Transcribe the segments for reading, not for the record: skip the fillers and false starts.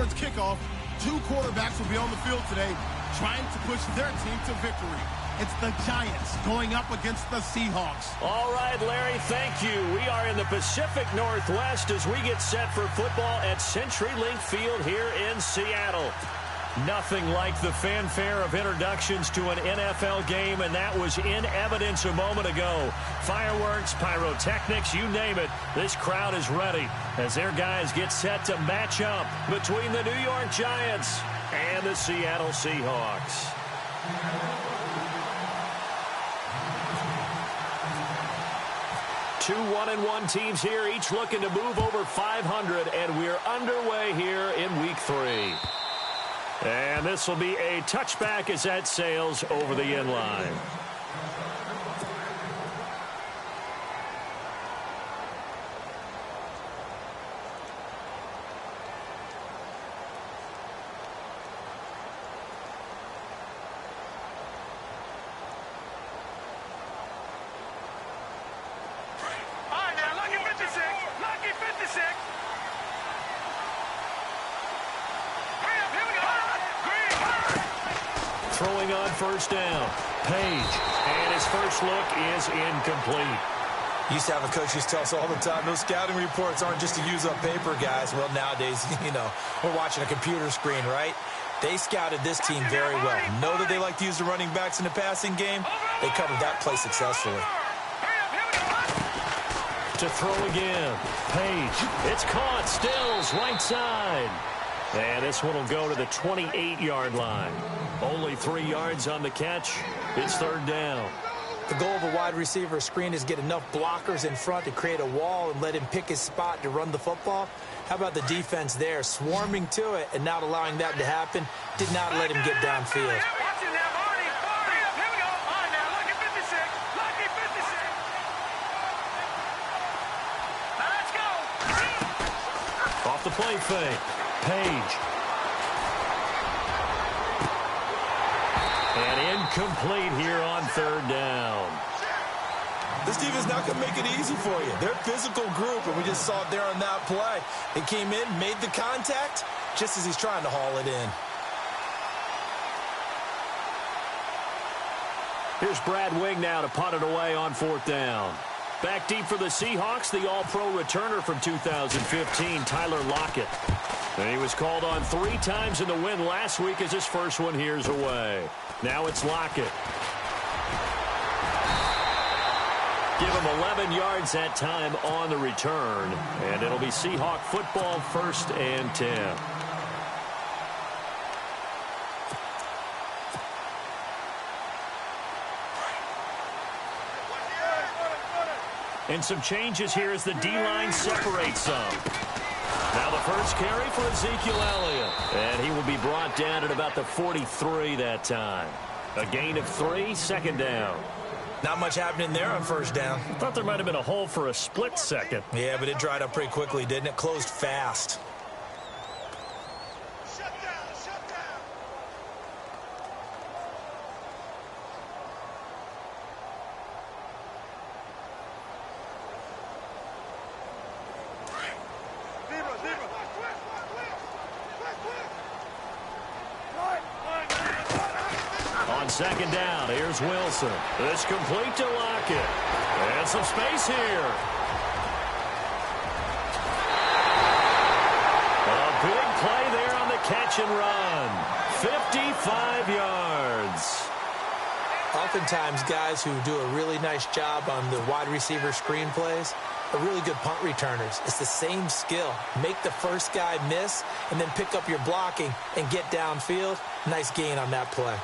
starts kickoff. Two quarterbacks will be on the field today trying to push their team to victory. It's the Giants going up against the Seahawks. All right, Larry, thank you. We are in the Pacific Northwest as we get set for football at CenturyLink Field here in Seattle. Nothing like the fanfare of introductions to an NFL game, and that was in evidence a moment ago. Fireworks, pyrotechnics, you name it. This crowd is ready as their guys get set to match up between the New York Giants and the Seattle Seahawks. Two 1-1 teams here, each looking to move over 500, and we're underway here in Week 3. And this will be a touchback as that sails over the end line. Throwing on first down, Page, and his first look is incomplete. Used to have a coach used to tell us all the time, those scouting reports aren't just to use up paper, guys. Well, nowadays, we're watching a computer screen, right? They scouted this team very well. Know that they like to use the running backs in the passing game. They covered that play successfully. To throw again, Page. It's caught, Stills, right side. And this one will go to the 28-yard line. Only 3 yards on the catch. It's third down. The goal of a wide receiver screen is get enough blockers in front to create a wall and let him pick his spot to run the football. How about the defense there, swarming to it and not allowing that to happen? Did not let him get downfield. Off the play fake, Page. And incomplete here on third down. This defense not going to make it easy for you. They're a physical group, and we just saw it there on that play. They came in, made the contact, just as he's trying to haul it in. Here's Brad Wing now to punt it away on fourth down. Back deep for the Seahawks, the All-Pro returner from 2015, Tyler Lockett. And he was called on 3 times in the win last week as his first one here's away. Now it's Lockett. Give him 11 yards that time on the return. And it'll be Seahawk football, 1st and 10. And some changes here as the D-line separates some. Now the first carry for Ezekiel Elliott. And he will be brought down at about the 43 that time. A gain of 3, second down. Not much happening there on first down. Thought there might have been a hole for a split second. Yeah, but it dried up pretty quickly, didn't it? Closed fast. Second down, here's Wilson. It's complete to Lockett. And some space here. A big play there on the catch and run. 55 yards. Oftentimes, guys who do a really nice job on the wide receiver screen plays are really good punt returners. It's the same skill. Make the first guy miss and then pick up your blocking and get downfield. Nice gain on that play.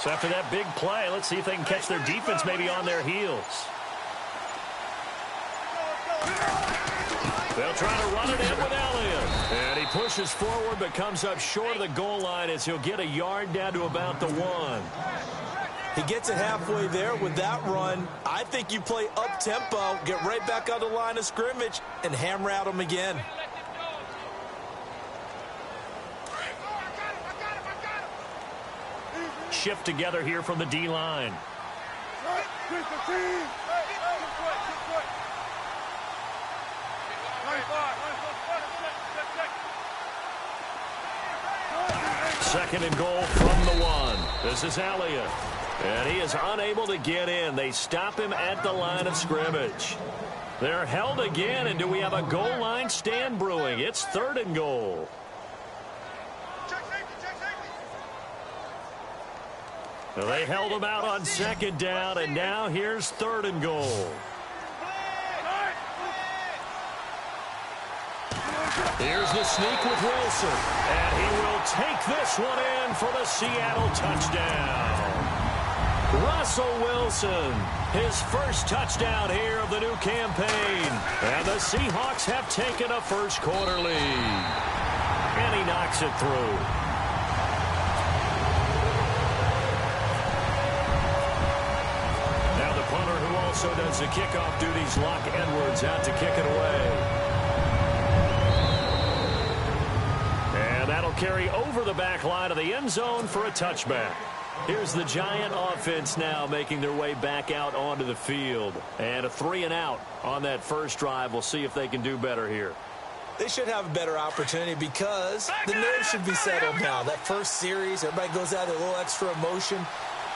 So after that big play, let's see if they can catch their defense maybe on their heels. They'll try to run it in with Elliott. And he pushes forward but comes up short of the goal line as he'll get a yard down to about the 1. He gets it halfway there with that run. I think you play up-tempo, get right back on the line of scrimmage, and hammer at him again. Shift together here from the D-line. Second and goal from the 1. This is Elliott. And he is unable to get in. They stop him at the line of scrimmage. They're held again, and do we have a goal line stand brewing? It's 3rd and goal. They held him out on 2nd down, and now here's 3rd and goal. Here's the sneak with Wilson, and he will take this one in for the Seattle touchdown. Russell Wilson, his first touchdown here of the new campaign, and the Seahawks have taken a first-quarter lead. And he knocks it through. Now the punter, who also does the kickoff duties, Locke Edwards, out to kick it away. That'll carry over the back line of the end zone for a touchback. Here's the Giant offense now making their way back out onto the field. And a 3-and-out on that first drive. We'll see if they can do better here. They should have a better opportunity because the nerves should be settled now. That first series, everybody goes out with a little extra emotion.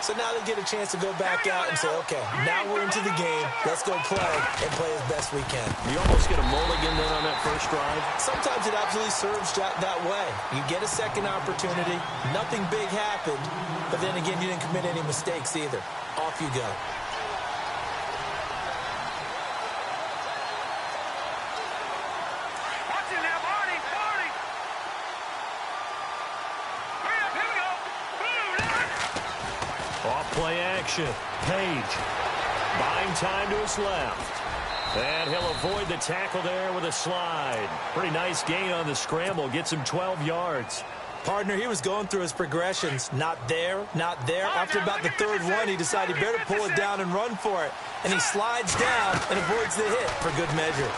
So now they get a chance to go back out and say, okay, now we're into the game. Let's go play and play as best we can. You almost get a mulligan then on that first drive? Sometimes it absolutely serves that way. You get a second opportunity. Nothing big happened. But then again, you didn't commit any mistakes either. Off you go. Play action. Page buying time to his left. And he'll avoid the tackle there with a slide. Pretty nice gain on the scramble. Gets him 12 yards. Partner, he was going through his progressions. Not there, not there. After about the 3rd one, he decided he better pull it down and run for it. And he slides down and avoids the hit for good measure.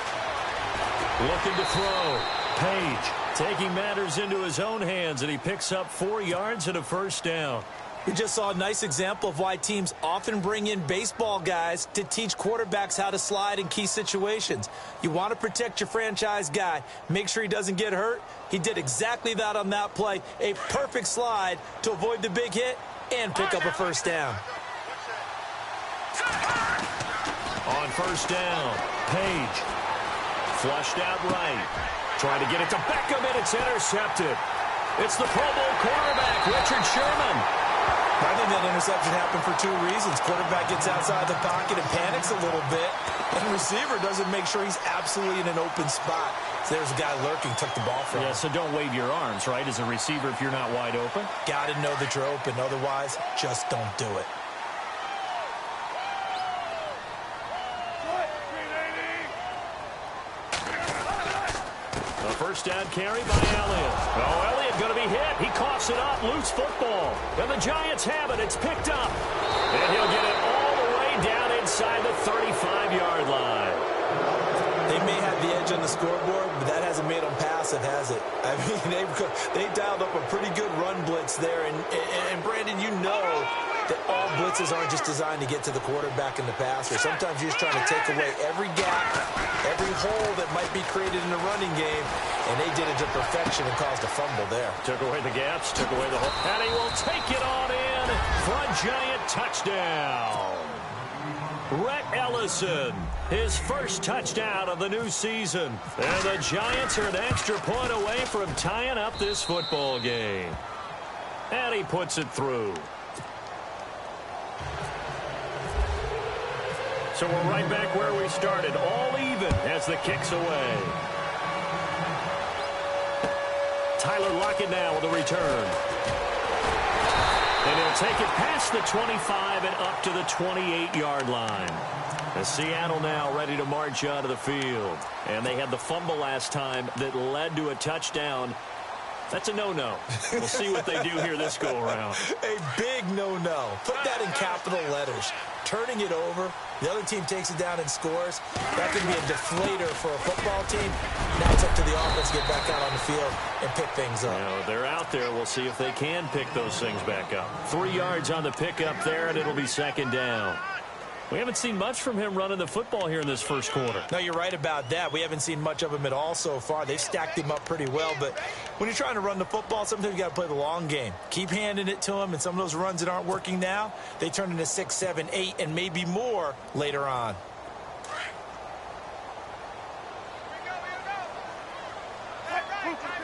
Looking to throw. Page taking matters into his own hands, and he picks up 4 yards and a first down. We just saw a nice example of why teams often bring in baseball guys to teach quarterbacks how to slide in key situations. You want to protect your franchise guy. Make sure he doesn't get hurt. He did exactly that on that play. A perfect slide to avoid the big hit and pick up a first down. On first down, Page flushed out right. Trying to get it to Beckham, and it's intercepted. It's the Pro Bowl quarterback, Richard Sherman. I think that interception happened for 2 reasons. Quarterback gets outside the pocket and panics a little bit. And the receiver doesn't make sure he's absolutely in an open spot. So there's a guy lurking, took the ball from him. Yeah, so don't wave your arms, right, as a receiver if you're not wide open? Got to know that you're open. Otherwise, just don't do it. A first down carry by Elliott. Oh, Elliott going to be hit. He coughs it up. Loose football. And the Giants have it. It's picked up. And he'll get it all the way down inside the 35-yard line. They may have the edge on the scoreboard, but that hasn't made them passive, has it? I mean, they dialed up a pretty good run blitz there. And Brandon, you know that all blitzes aren't just designed to get to the quarterback and the passer. Sometimes you're just trying to take away every gap, every hole that might be created in the running game, and they did it to perfection and caused a fumble there. Took away the gaps, took away the hole, and he will take it on in for a Giant touchdown. Rhett Ellison, his first touchdown of the new season. And the Giants are an extra point away from tying up this football game. And he puts it through. So we're right back where we started, all even as the kick's away. Tyler Lockett now with a return. And he'll take it past the 25 and up to the 28-yard line. As Seattle now ready to march out of the field. And they had the fumble last time that led to a touchdown. That's a no-no. We'll see what they do here this go-around. A big no-no. Put that in capital letters. Turning it over, the other team takes it down and scores. That could be a deflator for a football team. Now it's up to the offense to get back out on the field and pick things up. You know, they're out there. We'll see if they can pick those things back up. 3 yards on the pickup there, and it'll be second down. We haven't seen much from him running the football here in this first quarter. No, you're right about that. We haven't seen much of him at all so far. They've stacked him up pretty well, but when you're trying to run the football, sometimes you got to play the long game. Keep handing it to him, and some of those runs that aren't working now, they turn into 6, 7, 8, and maybe more later on.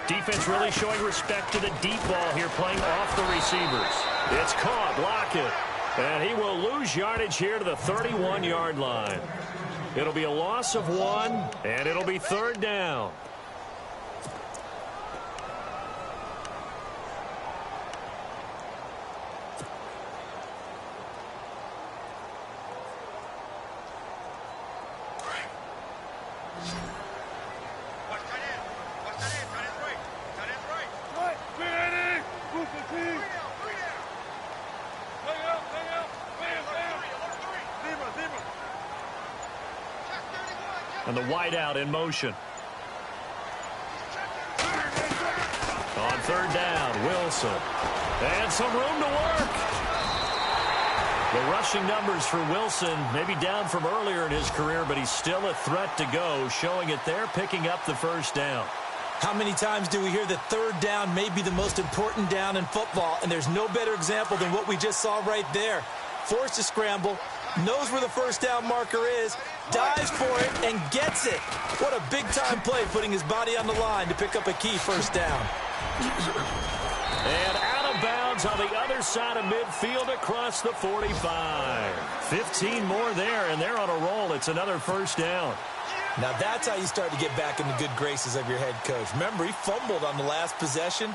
Defense really showing respect to the deep ball here, playing off the receivers. It's caught, Lockett. And he will lose yardage here to the 31-yard line. It'll be a loss of 1, and it'll be 3rd down. And the wideout in motion. On 3rd down, Wilson. And some room to work. The rushing numbers for Wilson maybe down from earlier in his career, but he's still a threat to go, showing it there, picking up the 1st down. How many times do we hear that 3rd down may be the most important down in football, and there's no better example than what we just saw right there. Forced to scramble, knows where the 1st down marker is, dives for it, and gets it. What a big-time play, putting his body on the line to pick up a key 1st down. And out of bounds on the other side of midfield across the 45. 15 more there, and they're on a roll. It's another 1st down. Now that's how you start to get back in the good graces of your head coach. Remember, he fumbled on the last possession.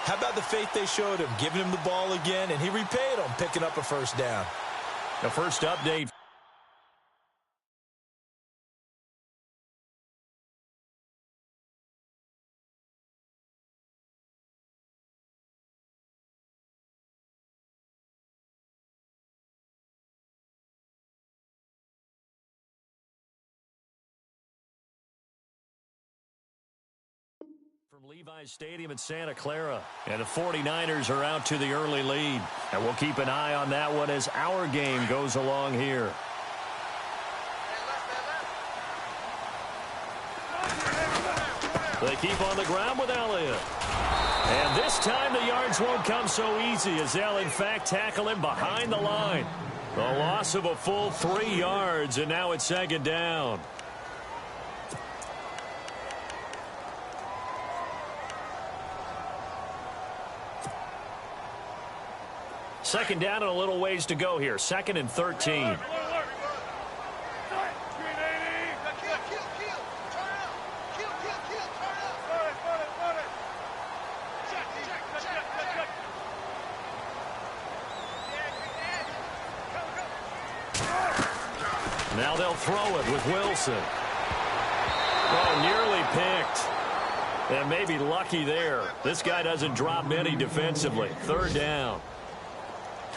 How about the faith they showed him, giving him the ball again, and he repaid them, picking up a 1st down. The first update. From Levi's Stadium in Santa Clara. And the 49ers are out to the early lead. And we'll keep an eye on that one as our game goes along here. They keep on the ground with Elliott. And this time the yards won't come so easy as they'll in fact tackle him behind the line. The loss of a full 3 yards, and now it's 2nd down. Second down and a little ways to go here. 2nd and 13. Now they'll throw it with Wilson. Oh, nearly picked. And maybe lucky there. This guy doesn't drop many defensively. 3rd down.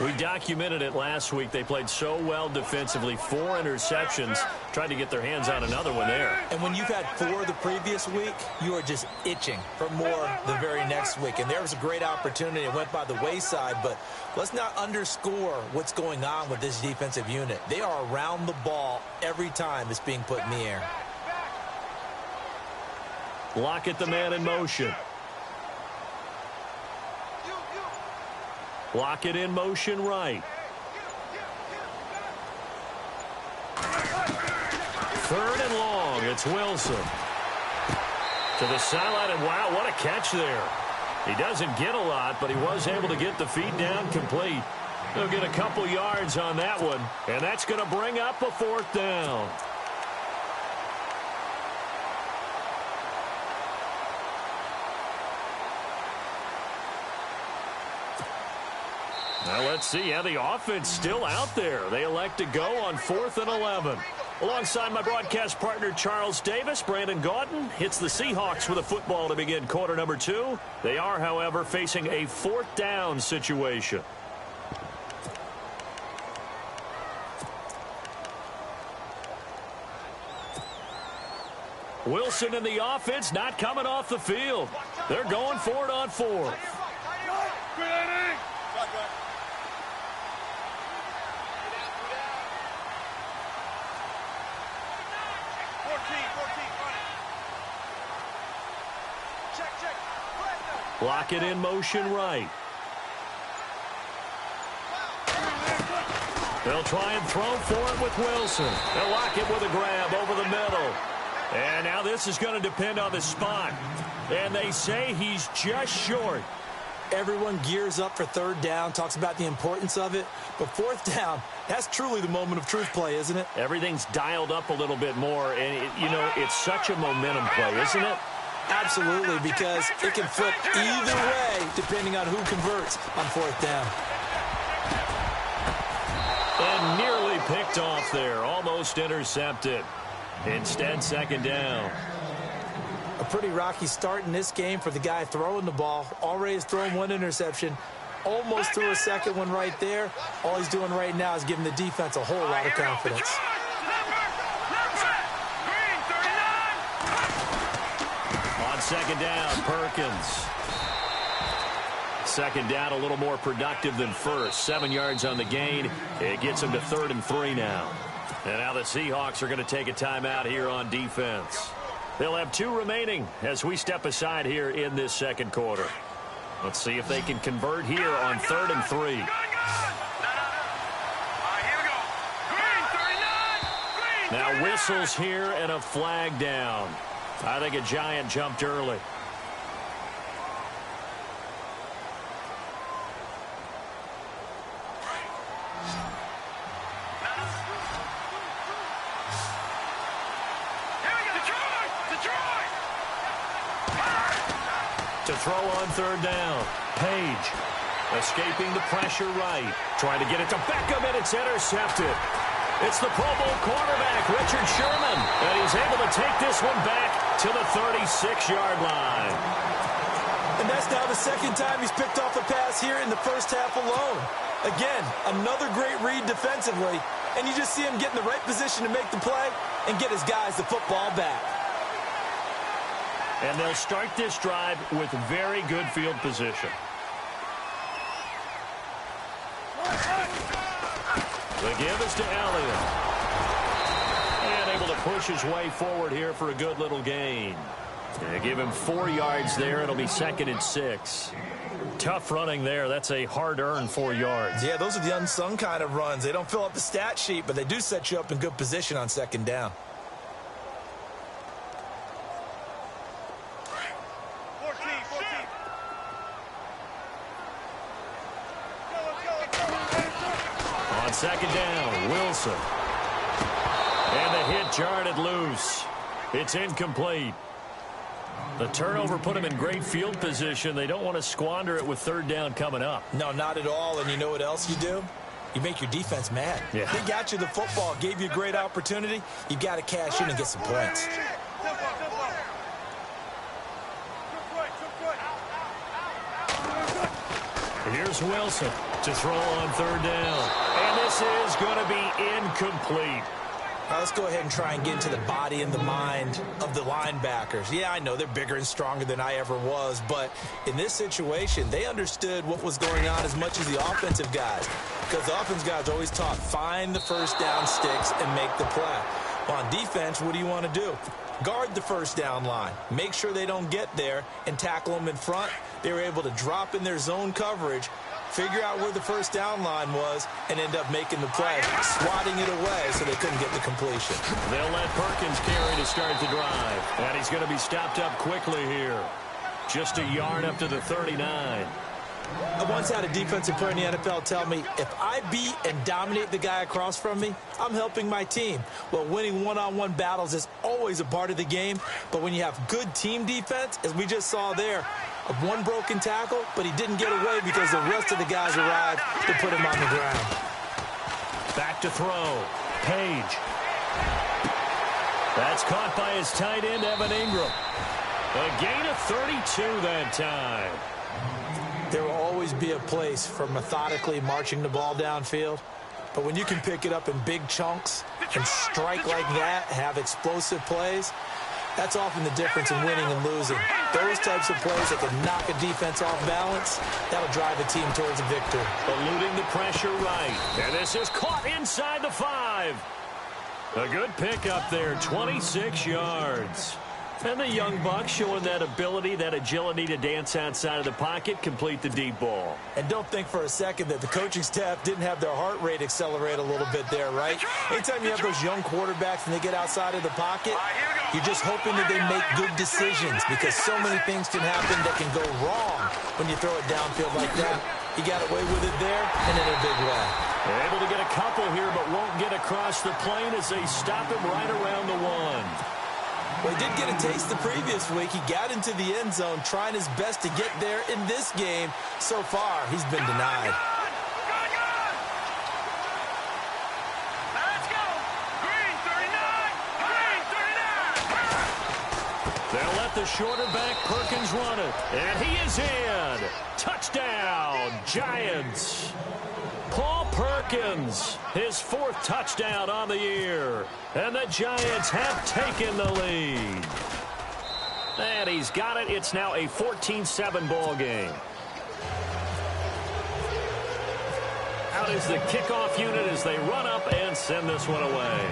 We documented it last week. They played so well defensively. 4 interceptions. Tried to get their hands on another one there. And when you've had 4 the previous week, you are just itching for more the very next week. And there was a great opportunity. It went by the wayside, but let's not underscore what's going on with this defensive unit. They are around the ball every time it's being put in the air. Lockett, the man in motion. Lockett in motion right. 3rd and long. It's Wilson. To the sideline, and wow, what a catch there. He doesn't get a lot, but he was able to get the feet down complete. He'll get a couple yards on that one, and that's going to bring up a 4th down. Now let's see. Yeah, the offense still out there. They elect to go on 4th and 11. Alongside my broadcast partner, Charles Davis, Brandon Gaudin hits the Seahawks with a football to begin quarter number 2. They are, however, facing a 4th down situation. Wilson and the offense not coming off the field. They're going for it on 4th. Block it in motion right. They'll try and throw for it with Wilson. They'll lock it with a grab over the middle. And now this is going to depend on the spot. And they say he's just short. Everyone gears up for third down, talks about the importance of it. But fourth down, that's truly the moment of truth play, isn't it? Everything's dialed up a little bit more. And, it's such a momentum play, isn't it? Absolutely, because it can flip either way depending on who converts on fourth down. And nearly picked off there. Almost intercepted. Instead, second down. A pretty rocky start in this game for the guy throwing the ball. Already has thrown one interception. Almost threw a second one right there. All he's doing right now is giving the defense a whole lot of confidence. On second down, Perkins. Second down, a little more productive than first. 7 yards on the gain. It gets him to 3rd and 3 now. And now the Seahawks are going to take a timeout here on defense. They'll have 2 remaining as we step aside here in this second quarter. Let's see if they can convert here on 3rd and 3. Now whistles here and a flag down. I think a Giant jumped early. To throw on 3rd down. Page escaping the pressure right. Trying to get it to Beckham, and it's intercepted. It's the Pro Bowl quarterback, Richard Sherman, and he's able to take this one back to the 36-yard line. And that's now the second time he's picked off a pass here in the first half alone. Again, another great read defensively, and you just see him get in the right position to make the play and get his guys the football back. And they'll start this drive with very good field position. The give is to Elliott. And able to push his way forward here for a good little gain. They give him 4 yards there. It'll be 2nd and 6. Tough running there. That's a hard-earned 4 yards. Yeah, those are the unsung kind of runs. They don't fill up the stat sheet, but they do set you up in good position on second down. On second down, Wilson. And the hit jarred it loose. It's incomplete. The turnover put him in great field position. They don't want to squander it with 3rd down coming up. No, not at all. And you know what else you do? You make your defense mad. Yeah. They got you the football, gave you a great opportunity. You got to cash in and get some points. Here's Wilson to throw on 3rd down. And this is going to be incomplete. Now let's go ahead and try and get into the body and the mind of the linebackers. Yeah, I know they're bigger and stronger than I ever was, but in this situation, they understood what was going on as much as the offensive guys. Because the offensive guys always taught, find the first down sticks and make the play. Well, on defense, what do you want to do? Guard the first down line. Make sure they don't get there and tackle them in front. They were able to drop in their zone coverage, figure out where the first down line was, and end up making the play, swatting it away so they couldn't get the completion. They'll let Perkins carry to start the drive. And he's going to be stopped up quickly here. Just a yard up to the 39. I once had a defensive player in the NFL tell me, if I beat and dominate the guy across from me, I'm helping my team. Well, winning one-on-one battles is always a part of the game, but when you have good team defense, as we just saw there, one broken tackle, but he didn't get away because the rest of the guys arrived to put him on the ground. Back to throw. Page. That's caught by his tight end, Evan Ingram. A gain of 32 that time. There will always be a place for methodically marching the ball downfield, but when you can pick it up in big chunks and strike like that, have explosive plays, that's often the difference in winning and losing. Those types of plays that can knock a defense off balance, that'll drive a team towards a victory. Eluding the pressure right. And this is caught inside the 5. A good pickup there, 26 yards. And the young buck showing that ability, that agility to dance outside of the pocket, complete the deep ball. And don't think for a second that the coaching staff didn't have their heart rate accelerate a little bit there, right? Anytime you have those young quarterbacks and they get outside of the pocket, you're just hoping that they make good decisions because so many things can happen that can go wrong when you throw it downfield like that. He got away with it there and in a big way. They're able to get a couple here but won't get across the plane as they stop him right around the 1. Well, he did get a taste the previous week. He got into the end zone trying his best to get there in this game. So far, he's been denied. Let's go. Green 39. Green 39. They'll let the shorter back Perkins run it. And he is in. Touchdown, Giants. Paul Perkins, his 4th touchdown on the year. And the Giants have taken the lead. And he's got it. It's now a 14-7 ball game. Out is the kickoff unit as they run up and send this one away.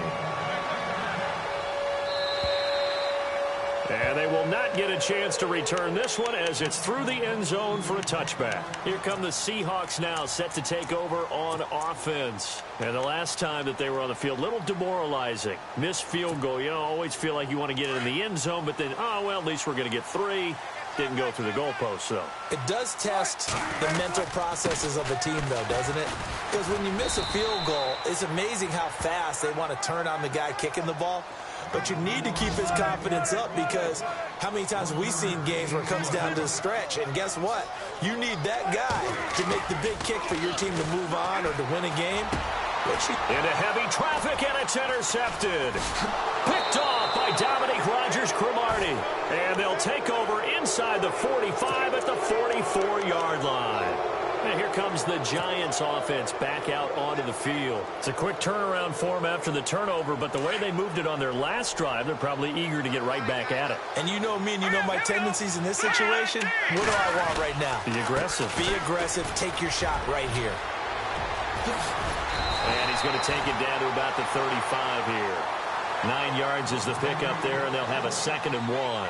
And they will not get a chance to return this one as it's through the end zone for a touchback. Here come the Seahawks now set to take over on offense. And the last time that they were on the field, a little demoralizing. Missed field goal. You know, always feel like you want to get it in the end zone, but then, oh, well, at least we're going to get 3. Didn't go through the goalpost, though. It does test the mental processes of a team, though, doesn't it? Because when you miss a field goal, it's amazing how fast they want to turn on the guy kicking the ball. But you need to keep his confidence up because how many times have we seen games where it comes down to the stretch? And guess what? You need that guy to make the big kick for your team to move on or to win a game. Into heavy traffic, and it's intercepted. Picked off by Dominique Rodgers-Cromartie. And they'll take over inside the 45 at the 44-yard line. And here comes the Giants offense back out onto the field. It's a quick turnaround for them after the turnover, but the way they moved it on their last drive, they're probably eager to get right back at it. And you know me and you know my tendencies in this situation. What do I want right now? Be aggressive. Be aggressive. Take your shot right here. And he's going to take it down to about the 35 here. 9 yards is the pickup there, and they'll have a 2nd and 1.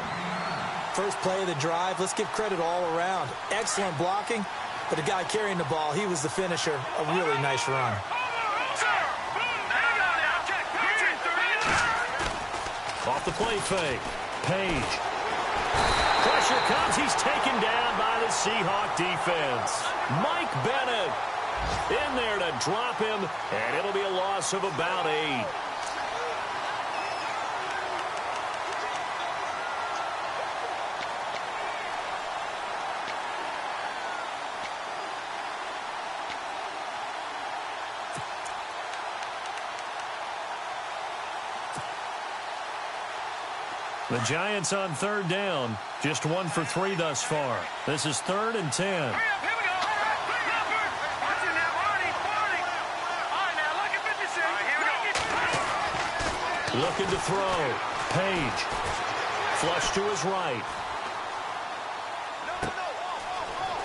First play of the drive. Let's give credit all around. Excellent blocking. But the guy carrying the ball, he was the finisher. A really nice run. Off the play fake. Page. Pressure comes. He's taken down by the Seahawk defense. Mike Bennett in there to drop him, and it'll be a loss of about 8. The Giants on 3rd down. Just 1 for 3 thus far. This is 3rd and 10. Looking to throw. Page. Flush to his right.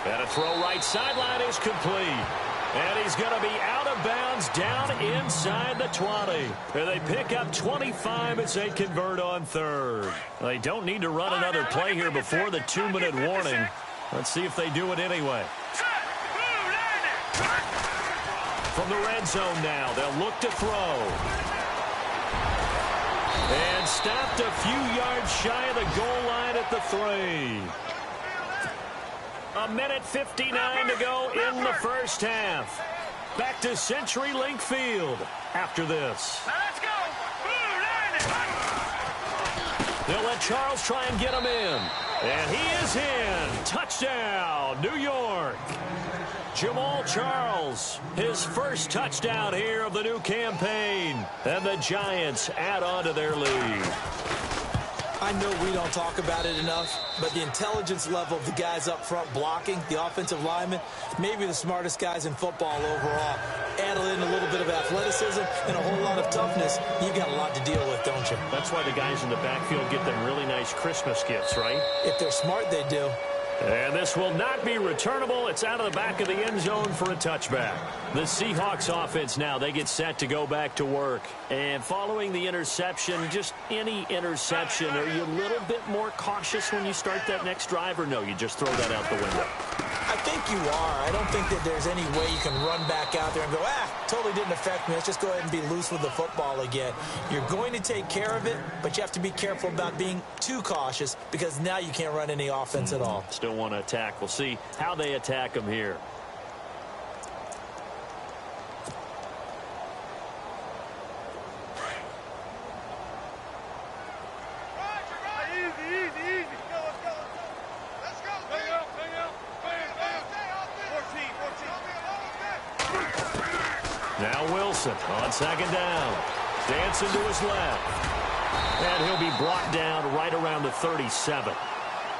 And a throw right sideline is complete. And he's going to be out of bounds down inside the 20. And they pick up 25 as they convert on 3rd. They don't need to run another play here before the 2-minute warning. Let's see if they do it anyway. From the red zone now, they'll look to throw. And stopped a few yards shy of the goal line at the 3. 1:59 to go in the first half. Back to CenturyLink Field after this. Let's go. They'll let Charles try and get him in. And he is in. Touchdown, New York. Jamal Charles, his first touchdown here of the new campaign. And the Giants add on to their lead. I know we don't talk about it enough, but the intelligence level of the guys up front blocking, the offensive linemen, maybe the smartest guys in football overall. Add in a little bit of athleticism and a whole lot of toughness. You've got a lot to deal with, don't you? That's why the guys in the backfield get them really nice Christmas gifts, right? If they're smart, they do. And this will not be returnable. It's out of the back of the end zone for a touchback. The Seahawks offense now, they get set to go back to work. And following the interception, just any interception, are you a little bit more cautious when you start that next drive, or no, you just throw that out the window? I think you are. I don't think that there's any way you can run back out there and go, totally didn't affect me. Let's just go ahead and be loose with the football again. You're going to take care of it, but you have to be careful about being too cautious because now you can't run any offense at all. Still want to attack. We'll see how they attack them here. Now Wilson on second down. Dancing to his left. And he'll be brought down right around the 37.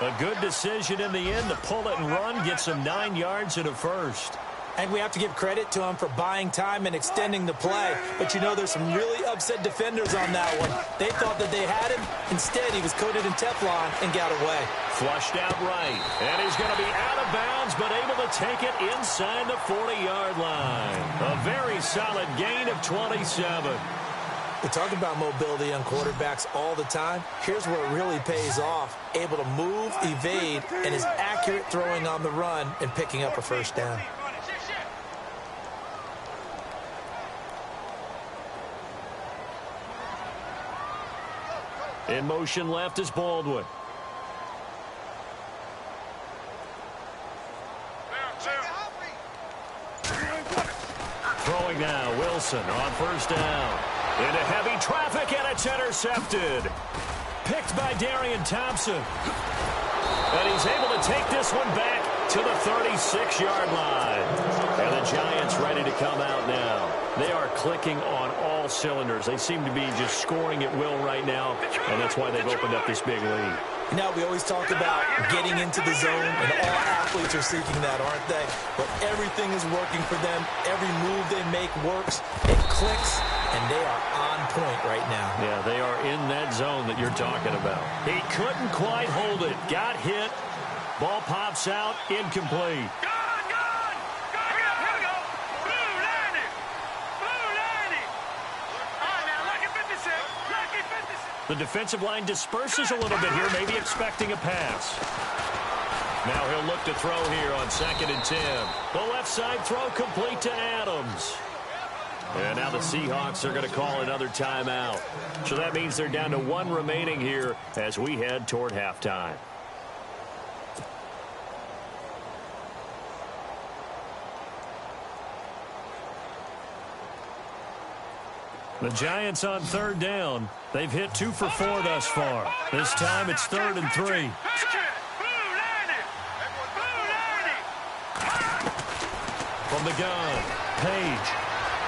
A good decision in the end to pull it and run, get some 9 yards and a first. And we have to give credit to him for buying time and extending the play. But you know there's some really upset defenders on that one. They thought that they had him. Instead, he was coated in Teflon and got away. Flushed out right. And he's going to be out of bounds, but able to take it inside the 40-yard line. A very solid gain of 27. We talk about mobility on quarterbacks all the time. Here's where it really pays off. Able to move, evade, and is accurate throwing on the run and picking up a first down. In motion left is Baldwin. Throwing now, Wilson on first down. Into heavy traffic, and it's intercepted. Picked by Darian Thompson. And he's able to take this one back to the 36-yard line. And the Giants ready to come out now. They are clicking on all cylinders. They seem to be just scoring at will right now, and that's why they've opened up this big lead. You know, we always talk about getting into the zone, and all athletes are seeking that, aren't they? But everything is working for them. Every move they make works. It clicks, and they are on point right now. Yeah, they are in that zone that you're talking about. He couldn't quite hold it. Got hit. Ball pops out. Incomplete. The defensive line disperses a little bit here, maybe expecting a pass. Now he'll look to throw here on 2nd and 10. The left side throw complete to Adams. And now the Seahawks are going to call another timeout. So that means they're down to 1 remaining here as we head toward halftime. The Giants on 3rd down. They've hit 2 for 4 thus far. This time it's 3rd and 3. From the gun, Page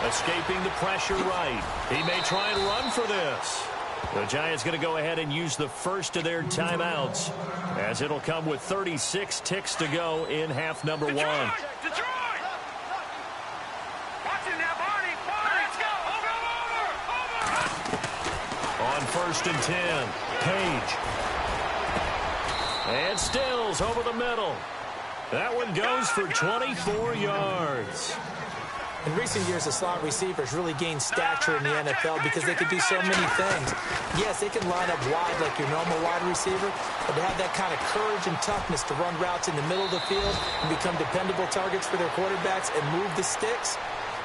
escaping the pressure right. He may try and run for this. The Giants going to go ahead and use the first of their timeouts as it'll come with 36 ticks to go in half number 1. On 1st and 10, Page. And Stills over the middle. That one goes for 24 yards. In recent years, the slot receivers really gained stature in the NFL because they could do so many things. Yes, they can line up wide like your normal wide receiver, but to have that kind of courage and toughness to run routes in the middle of the field and become dependable targets for their quarterbacks and move the sticks,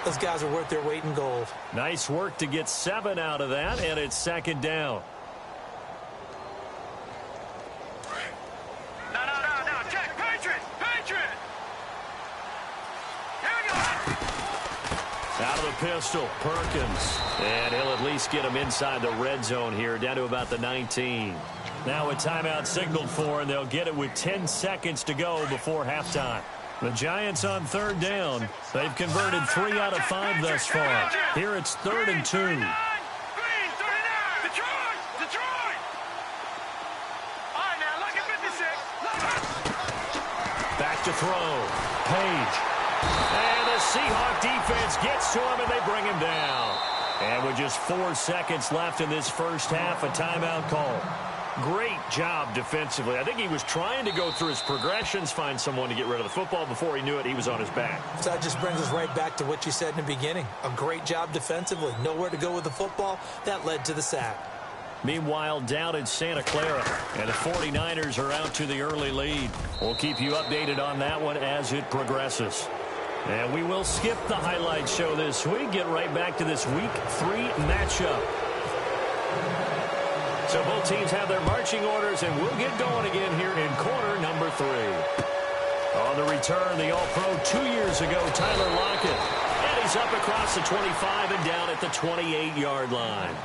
those guys are worth their weight in gold. Nice work to get 7 out of that, and it's 2nd down. No. Check. Patriot. Here we go. Out of the pistol, Perkins. And he'll at least get him inside the red zone here, down to about the 19. Now a timeout signaled for, and they'll get it with 10 seconds to go before halftime. The Giants on 3rd down. They've converted 3 out of 5 thus far. Here it's 3rd and 2. Green, 39. Detroit. All right, now, look at 56. Back to throw. Page. And the Seahawk defense gets to him, and they bring him down. And with just 4 seconds left in this first half, a timeout call. Great job defensively. I think he was trying to go through his progressions, find someone to get rid of the football. Before he knew it, he was on his back. So that just brings us right back to what you said in the beginning. A great job defensively. Nowhere to go with the football. That led to the sack. Meanwhile, down in Santa Clara, and the 49ers are out to the early lead. We'll keep you updated on that one as it progresses. And we will skip the highlight show this week. Get right back to this Week 3 matchup. So both teams have their marching orders, and we'll get going again here in quarter number 3. On the return, the All-Pro 2 years ago, Tyler Lockett. And he's up across the 25 and down at the 28-yard line.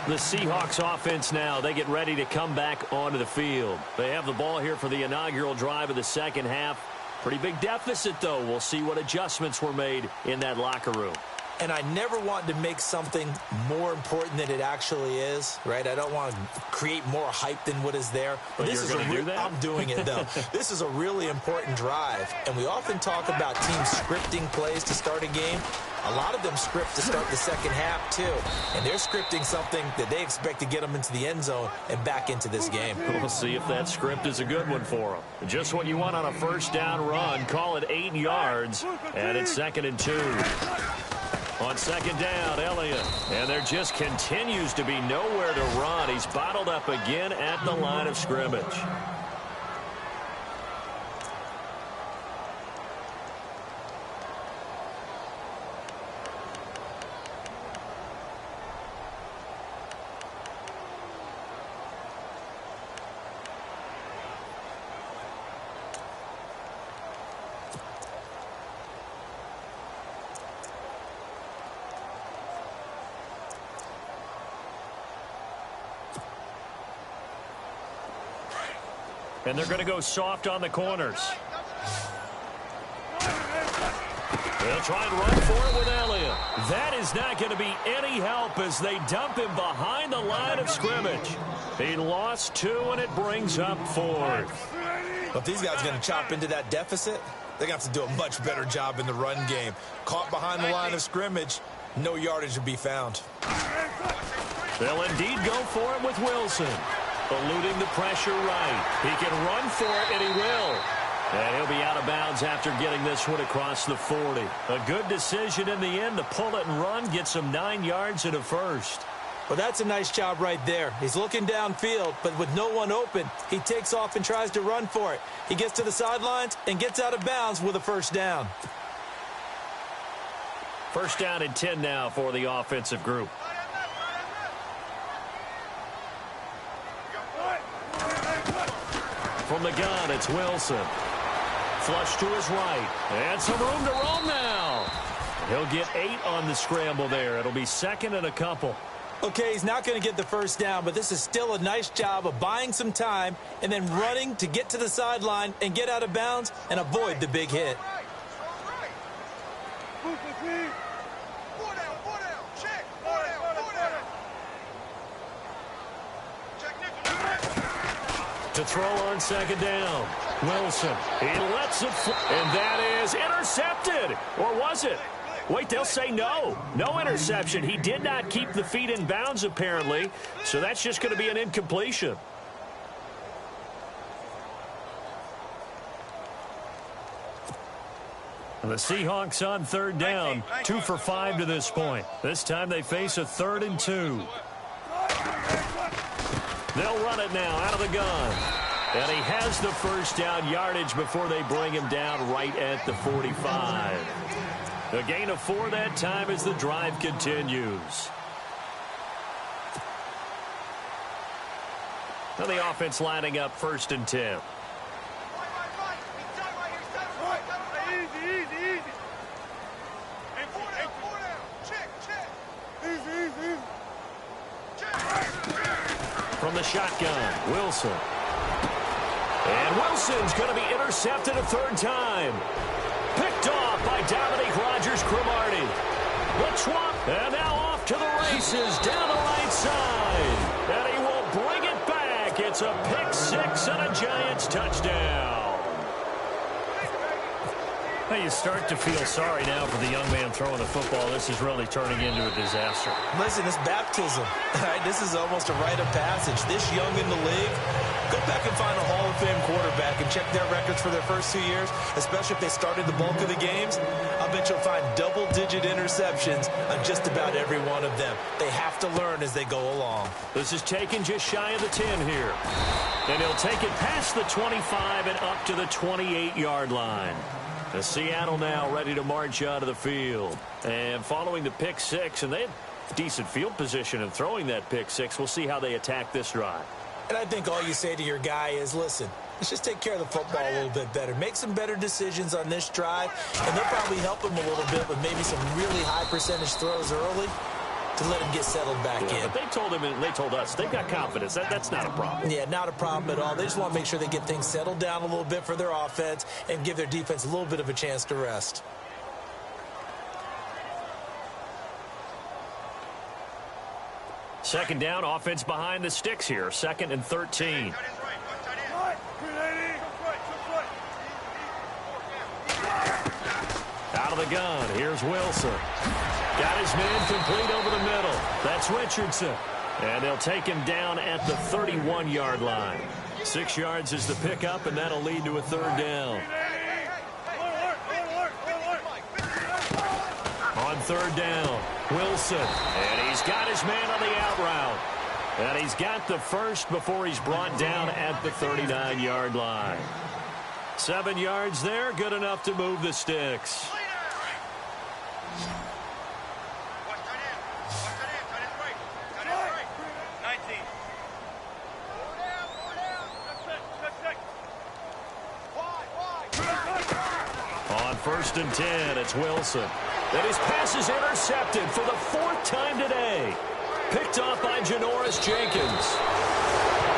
The Seahawks offense now, they get ready to come back onto the field. They have the ball here for the inaugural drive of the second half. Pretty big deficit, though. We'll see what adjustments were made in that locker room. And I never want to make something more important than it actually is, right? I don't want to create more hype than what is there. But this is do that? I'm doing it, though. This is a really important drive. And we often talk about teams scripting plays to start a game. A lot of them script to start the second half, too. And they're scripting something that they expect to get them into the end zone and back into this game. We'll see if that script is a good one for them. Just what you want on a first down run. Call it 8 yards. And it's 2nd and 2. On second down, Elliott. And there just continues to be nowhere to run. He's bottled up again at the line of scrimmage. And they're going to go soft on the corners. They'll try and run for it with Elliott. That is not going to be any help as they dump him behind the line of scrimmage. He lost 2, and it brings up 4th. If these guys are going to chop into that deficit, they're going to have to do a much better job in the run game. Caught behind the line of scrimmage, no yardage to be found. They'll indeed go for it with Wilson. Eluding the pressure right. He can run for it, and he will. And he'll be out of bounds after getting this one across the 40. A good decision in the end to pull it and run, get some 9 yards and a first. Well, that's a nice job right there. He's looking downfield, but with no one open, he takes off and tries to run for it. He gets to the sidelines and gets out of bounds with a first down. First down and 10 now for the offensive group. From the gun, it's Wilson. Flush to his right. And some room to roam now. He'll get 8 on the scramble there. It'll be 2nd and a couple. Okay, he's not going to get the first down, but this is still a nice job of buying some time and then running to get to the sideline and get out of bounds and avoid the big hit. To throw on second down. Wilson. He lets it fly. And that is intercepted. Or was it? Wait, they'll say no. No interception. He did not keep the feet in bounds, apparently. So that's just going to be an incompletion. The Seahawks on third down. 2 for 5 to this point. This time they face a 3rd and 2. They'll run it now out of the gun. And he has the first down yardage before they bring him down right at the 45. A gain of 4 that time as the drive continues. Now the offense lining up 1st and 10. From the shotgun, Wilson. And Wilson's going to be intercepted a 3rd time. Picked off by Dominique Rodgers-Cromartie. And now off to the races down the right side. And he will bring it back. It's a pick 6 and a Giants touchdown. Well, you start to feel sorry now for the young man throwing the football. This is really turning into a disaster. Listen, it's baptism. Right? This is almost a rite of passage. This young in the league, go back and find a Hall of Fame quarterback and check their records for their first 2 years, especially if they started the bulk of the games. I bet you'll find double-digit interceptions on just about every one of them. They have to learn as they go along. This is taken just shy of the 10 here. And he'll take it past the 25 and up to the 28-yard line. The Seattle now ready to march out of the field. And following the pick six, and they had decent field position in throwing that pick six. We'll see how they attack this drive. And I think all you say to your guy is, listen, let's just take care of the football a little bit better. Make some better decisions on this drive, and they'll probably help him a little bit with maybe some really high percentage throws early to let him get settled back in. But they told him and they told us they've got confidence. That's not a problem. Yeah, not a problem at all. They just want to make sure they get things settled down a little bit for their offense and give their defense a little bit of a chance to rest. Second down, offense behind the sticks here. 2nd and 13. Out of the gun, here's Wilson. Got his man complete over the middle. That's Richardson. And they'll take him down at the 31-yard line. 6 yards is the pickup, and that'll lead to a 3rd down. On 3rd down, Wilson. And he's got his man on the out route. And he's got the first before he's brought down at the 39-yard line. 7 yards there, good enough to move the sticks. On 1st and 10, it's Wilson. And his pass is intercepted for the 4th time today. Picked off by Janoris Jenkins.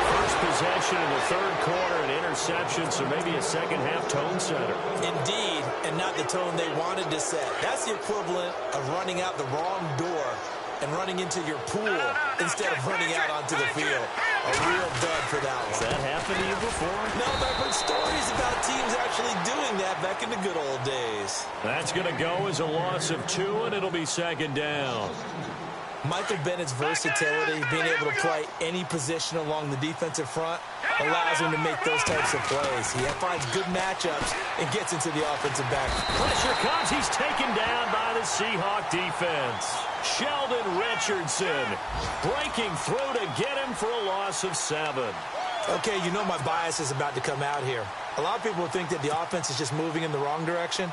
First possession in the 3rd quarter, an interception, so maybe a second-half tone setter. Indeed, and not the tone they wanted to set. That's the equivalent of running out the wrong door and running into your pool instead of running out onto the field. A real dud for that one. Has that happened to you before? No, but I've heard stories about teams actually doing that back in the good old days. That's going to go as a loss of 2, and it'll be 2nd down. Michael Bennett's versatility, being able to play any position along the defensive front, allows him to make those types of plays. He finds good matchups and gets into the offensive back. Pressure comes. He's taken down by the Seahawk defense. Sheldon Richardson breaking through to get him for a loss of 7. Okay, you know my bias is about to come out here. A lot of people think that the offense is just moving in the wrong direction.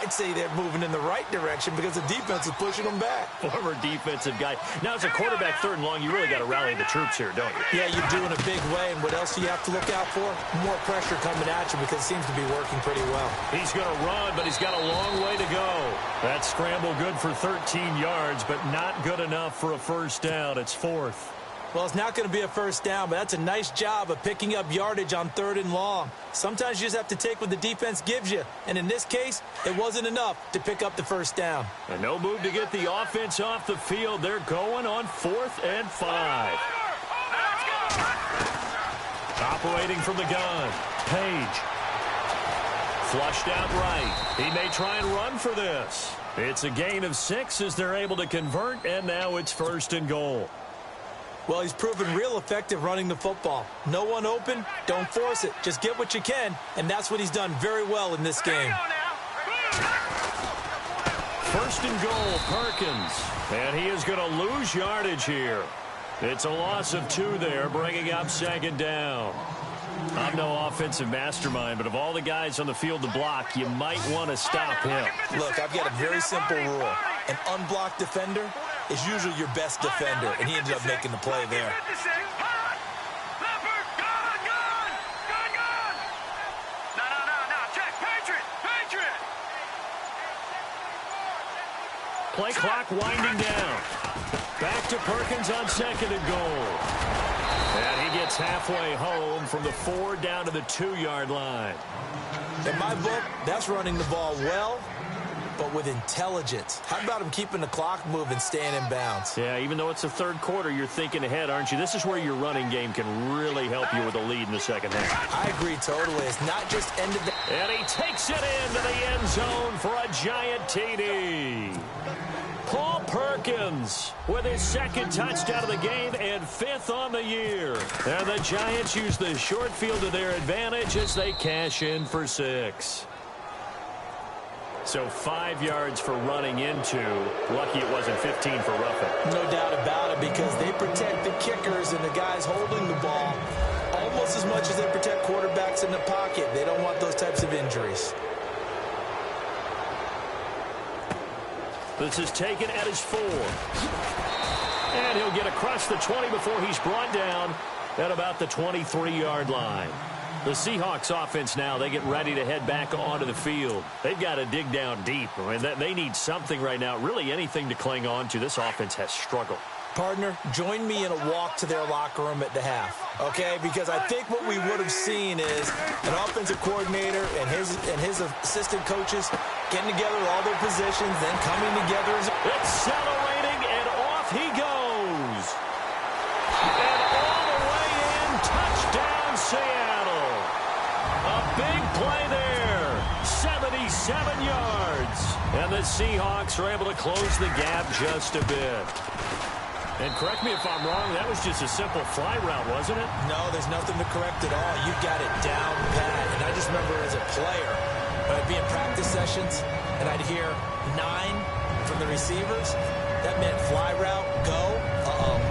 I'd say they're moving in the right direction because the defense is pushing them back. Former defensive guy. Now, as a quarterback 3rd and long, you really got to rally the troops here, don't you? Yeah, you do in a big way. And what else do you have to look out for? More pressure coming at you because it seems to be working pretty well. He's going to run, but he's got a long way to go. That scramble good for 13 yards, but not good enough for a 1st down. It's 4th. Well, it's not going to be a 1st down, but that's a nice job of picking up yardage on 3rd and long. Sometimes you just have to take what the defense gives you. And in this case, it wasn't enough to pick up the 1st down. And no move to get the offense off the field. They're going on 4th and 5. Operating from the gun, Page. Flushed out right. He may try and run for this. It's a gain of 6 as they're able to convert, and now it's 1st and goal. Well, he's proven real effective running the football. No one open, don't force it. Just get what you can, and that's what he's done very well in this game. 1st and goal, Perkins. And he is going to lose yardage here. It's a loss of 2 there, bringing up 2nd down. I'm no offensive mastermind, but of all the guys on the field to block, you might want to stop him. Look, I've got a very simple rule. An unblocked defender is usually your best defender, and he ended up making the play there. Play clock winding down. Back to Perkins on 2nd and goal. And he gets halfway home from the 4 down to the 2-yard line. In my book, that's running the ball well but with intelligence. How about him keeping the clock moving, staying in bounds? Yeah, even though it's the third quarter, you're thinking ahead, aren't you? This is where your running game can really help you with a lead in the second half. I agree totally. It's not just end of the... And he takes it into the end zone for a giant TD. Paul Perkins with his second touchdown of the game and 5th on the year. And the Giants use the short field to their advantage as they cash in for 6. So 5 yards for running into. Lucky it wasn't 15 for roughing. No doubt about it, because they protect the kickers and the guys holding the ball almost as much as they protect quarterbacks in the pocket. They don't want those types of injuries. This is taken at his 4. And he'll get across the 20 before he's brought down at about the 23-yard line. The Seahawks offense now, they get ready to head back onto the field. They've got to dig down deep. I mean, they need something right now, really anything to cling on to. This offense has struggled. Partner, join me in a walk to their locker room at the half, okay? Because I think what we would have seen is an offensive coordinator and his assistant coaches getting together with all their positions, then coming together. Accelerating, and off he goes. And all the way in, touchdown Seattle. A big play there, 77 yards. And the Seahawks are able to close the gap just a bit. And correct me if I'm wrong, that was just a simple fly route, wasn't it? No, there's nothing to correct at all. You've got it down pat. And I just remember as a player, I'd be in practice sessions, and I'd hear 9 from the receivers. That meant fly route, go,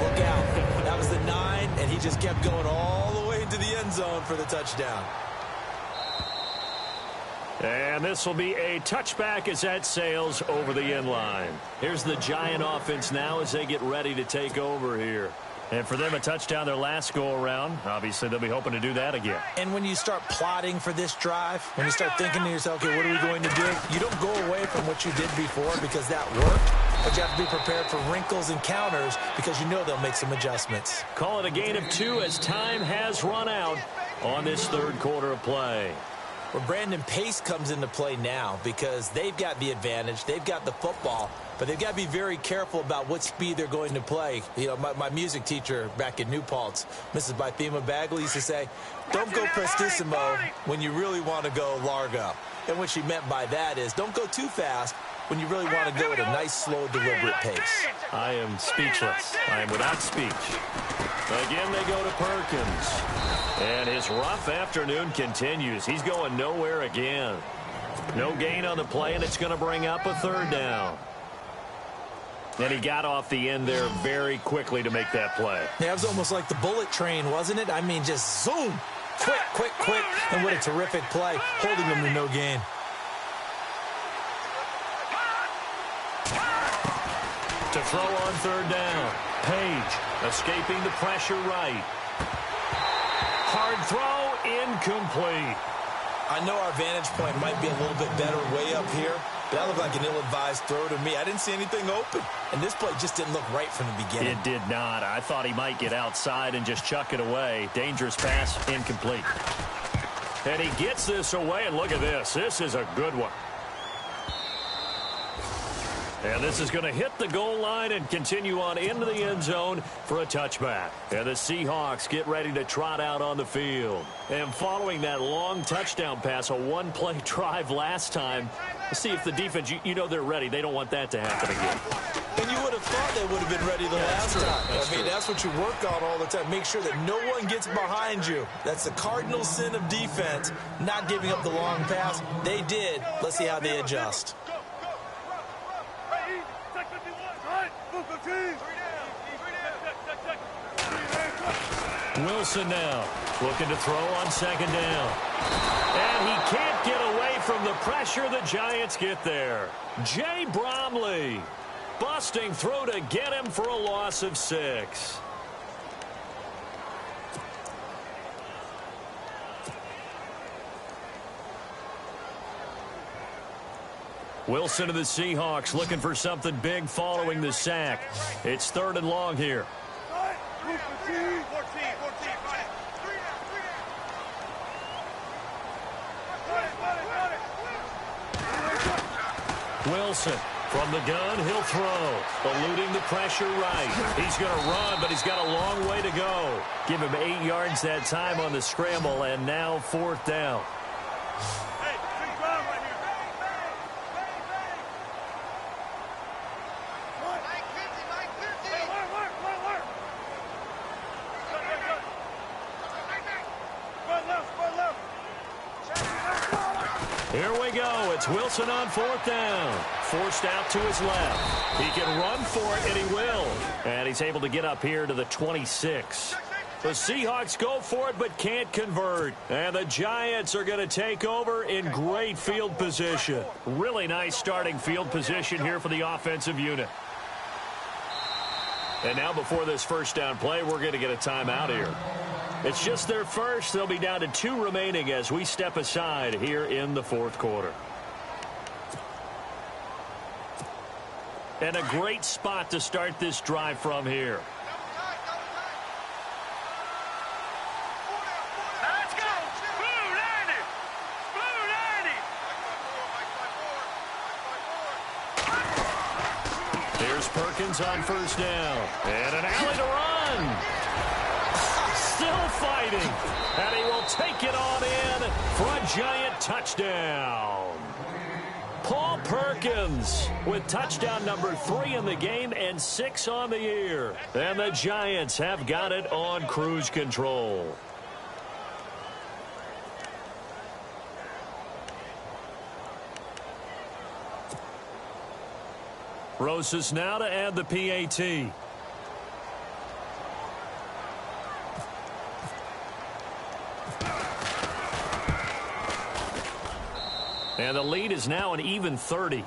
look out. That was the 9, and he just kept going all the way into the end zone for the touchdown. And this will be a touchback as that sails over the end line. Here's the Giant offense now as they get ready to take over here. And for them, a touchdown their last go-around. Obviously, they'll be hoping to do that again. And when you start plotting for this drive, when you start thinking to yourself, okay, what are we going to do? You don't go away from what you did before because that worked. But you have to be prepared for wrinkles and counters because you know they'll make some adjustments. Call it a gain of 2 as time has run out on this third quarter of play. Well, Brandon, pace comes into play now because they've got the advantage. They've got the football, but they've got to be very careful about what speed they're going to play. You know, my music teacher back in New Paltz, Mrs. Bythema Bagley, used to say, don't go prestissimo when you really want to go largo. And what she meant by that is don't go too fast when you really want to go at a nice, slow, deliberate pace. I am speechless. I am without speech. Again, they go to Perkins. And his rough afternoon continues. He's going nowhere again. No gain on the play, and it's going to bring up a third down. And he got off the end there very quickly to make that play. Yeah, it was almost like the bullet train, wasn't it? I mean, just zoom. Quick, quick, quick. And what a terrific play, holding him to no gain. To throw on third down. Page escaping the pressure right. Hard throw, incomplete. I know our vantage point might be a little bit better way up here, but that looked like an ill-advised throw to me. I didn't see anything open, and this play just didn't look right from the beginning. It did not. I thought he might get outside and just chuck it away. Dangerous pass, incomplete. And he gets this away, and look at this. This is a good one. And this is going to hit the goal line and continue on into the end zone for a touchback. And the Seahawks get ready to trot out on the field. And following that long touchdown pass, a one-play drive last time, let's see if the defense, you know they're ready. They don't want that to happen again. And you would have thought they would have been ready the last time. That's what you work on all the time. Make sure that no one gets behind you. That's the cardinal sin of defense, not giving up the long pass. They did. Let's see how they adjust. Wilson now looking to throw on second down. And he can't get away from the pressure. The Giants get there. Jay Bromley busting through to get him for a loss of 6. Wilson of the Seahawks looking for something big following the sack. It's third and long here. Wilson from the gun, he'll throw. Eluding the pressure right. He's going to run, but he's got a long way to go. Give him 8 yards that time on the scramble, and now 4th down. Here we go. It's Wilson on 4th down. Forced out to his left. He can run for it, and he will. And he's able to get up here to the 26. The Seahawks go for it but can't convert. And the Giants are going to take over in great field position. Really nice starting field position here for the offensive unit. And now before this first down play, we're going to get a timeout here. It's just their first. They'll be down to 2 remaining as we step aside here in the 4th quarter. And a great spot to start this drive from here. Let's go! Blue 90! Blue 90! Here's Perkins on 1st down. And an alley to run. Still fighting. And he will take it on in for a Giant touchdown. Paul Perkins with touchdown number 3 in the game and 6 on the year. And the Giants have got it on cruise control. Rosas now to add the PAT. And the lead is now an even 30.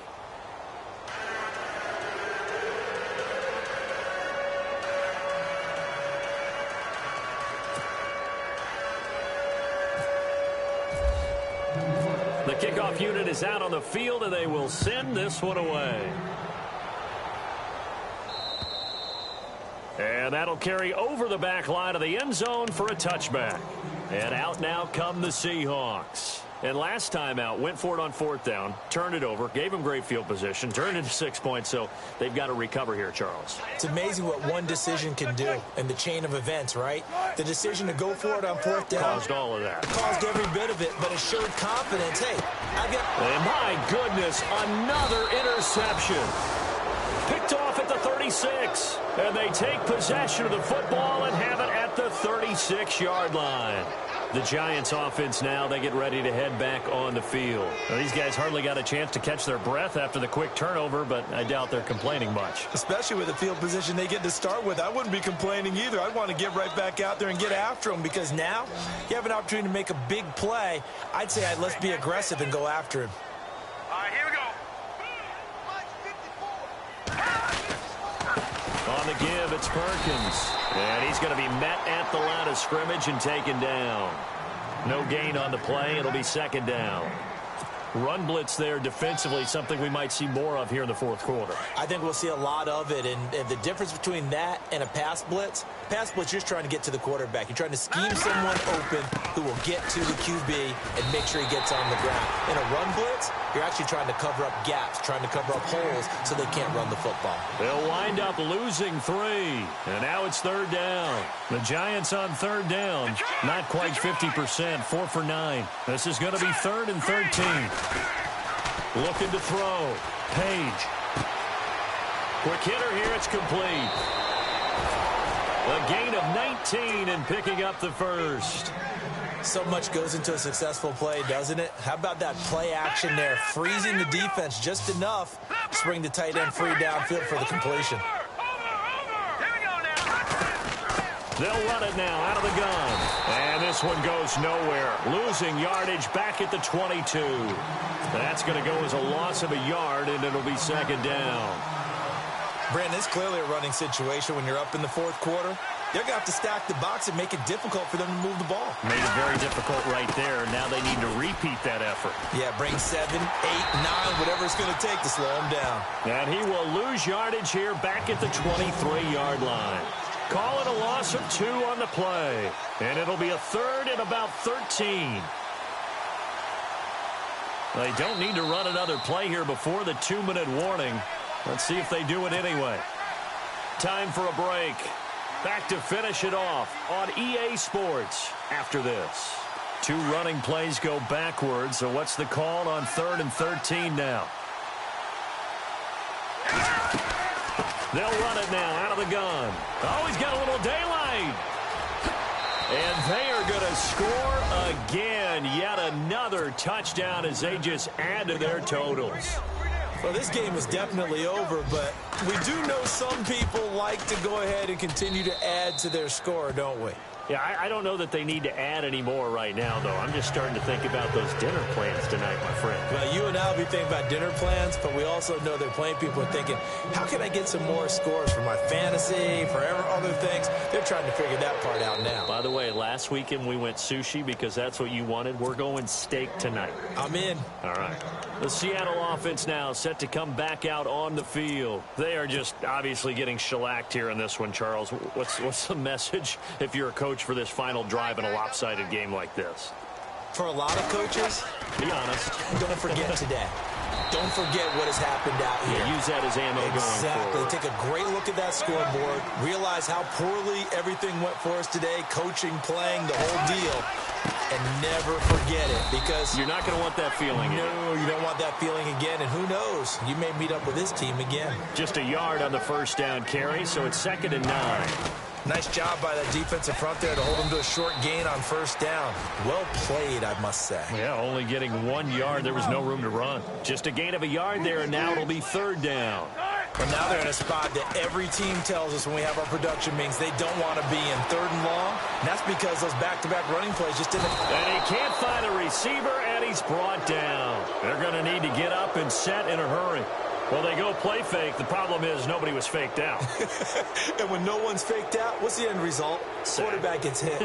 The kickoff unit is out on the field, and they will send this one away. And that'll carry over the back line of the end zone for a touchback. And out now come the Seahawks. And last time out, went for it on 4th down, turned it over, gave them great field position, turned into 6 points, so they've got to recover here, Charles. It's amazing what one decision can do in the chain of events, right? The decision to go for it on 4th down Caused all of that. caused every bit of it, but it showed confidence. Hey, I got... And my goodness, another interception. Picked off at the 36. And they take possession of the football and have it at the 36-yard line. The Giants offense now, they get ready to head back on the field. Now, these guys hardly got a chance to catch their breath after the quick turnover, but I doubt they're complaining much. Especially with the field position they get to start with. I wouldn't be complaining either. I'd want to get right back out there and get after them because now you have an opportunity to make a big play. I'd say let's be aggressive and go after him. All right, here we go. On the give, it's Perkins. And he's going to be met at the line of scrimmage and taken down. No gain on the play. It'll be 2nd down. Run blitz there defensively, something we might see more of here in the 4th quarter. I think we'll see a lot of it, and the difference between that and a pass blitz, you're just trying to get to the quarterback. You're trying to scheme someone open who will get to the QB and make sure he gets on the ground. In a run blitz, you're actually trying to cover up gaps, trying to cover up holes so they can't run the football. They'll wind up losing 3, and now it's 3rd down. The Giants on 3rd down, not quite 50%, 4 for 9. This is going to be 3rd and 13. Looking to throw. Page. Quick hitter here. It's complete. A gain of 19 and picking up the first. So much goes into a successful play, doesn't it? How about that play action there? Freezing the defense just enough to bring the tight end free downfield for the completion. They'll run it now out of the gun. And this one goes nowhere. Losing yardage back at the 22. That's going to go as a loss of a yard, and it'll be 2nd down. Brandon, it's clearly a running situation when you're up in the 4th quarter. They're going to have to stack the box and make it difficult for them to move the ball. Made it very difficult right there. Now they need to repeat that effort. Yeah, bring 7, 8, 9, whatever it's going to take to slow him down. And he will lose yardage here back at the 23-yard line. Call it a loss of 2 on the play. And it'll be a 3rd and about 13. They don't need to run another play here before the 2-minute warning. Let's see if they do it anyway. Time for a break. Back to finish it off on EA Sports after this. 2 running plays go backwards, so what's the call on 3rd and 13 now? They'll run it now out of the gun. Oh, he's got a little daylight. And they are going to score again. Yet another touchdown as they just add to their totals. Well, this game is definitely over, but we do know some people like to go ahead and continue to add to their score, don't we? Yeah, I don't know that they need to add any more right now, though. I'm just starting to think about those dinner plans tonight, my friend. Well, you and I will be thinking about dinner plans, but we also know there are plenty of people are thinking, how can I get some more scores for my fantasy, for other things? They're trying to figure that part out now. By the way, last weekend we went sushi because that's what you wanted. We're going steak tonight. I'm in. All right. The Seattle offense now set to come back out on the field. They are just obviously getting shellacked here in this one, Charles. What's the message if you're a coach for this final drive in a lopsided game like this? For a lot of coaches, be honest. Don't forget today. Don't forget what has happened out here. Yeah, use that as ammo going forward. Take a great look at that scoreboard. Realize how poorly everything went for us today. Coaching, playing, the whole deal. And never forget it, because you're not going to want that feeling. No, you don't want that feeling again. And who knows? You may meet up with this team again. Just a yard on the first down carry, so it's 2nd and 9. Nice job by that defensive front there to hold them to a short gain on first down. Well played, I must say. Yeah, only getting 1 yard. There was no room to run. Just a gain of a yard there, and now it'll be 3rd down. Well, now they're in a spot that every team tells us when we have our production meetings they don't want to be in, 3rd and long. And that's because those back-to-back running plays just didn't. And he can't find a receiver, and he's brought down. They're going to need to get up and set in a hurry. Well, they go play fake. The problem is nobody was faked out. And when no one's faked out, what's the end result? Quarterback gets hit.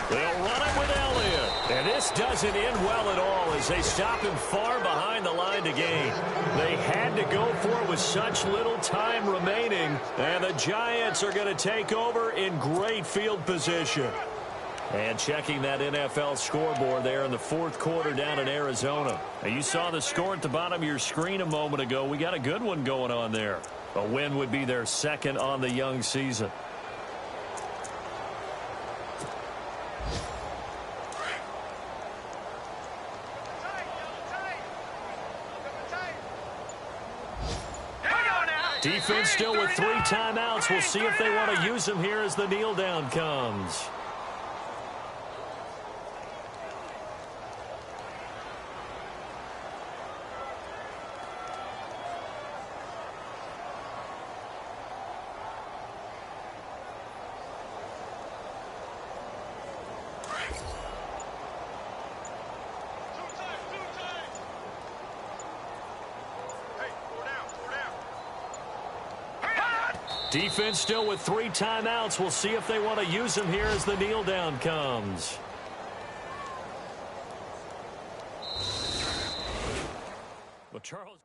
They'll run it with Elliott. And this doesn't end well at all as they stop him far behind the line to gain. They had to go for it with such little time remaining. And the Giants are going to take over in great field position. And checking that NFL scoreboard there in the 4th quarter down in Arizona. Now, you saw the score at the bottom of your screen a moment ago. We got a good one going on there. A win would be their 2nd on the young season. Defense still with 3 timeouts. We'll see if they want to use them here as the kneel down comes. Defense still with 3 timeouts. We'll see if they want to use them here as the kneel down comes. Well, Charles.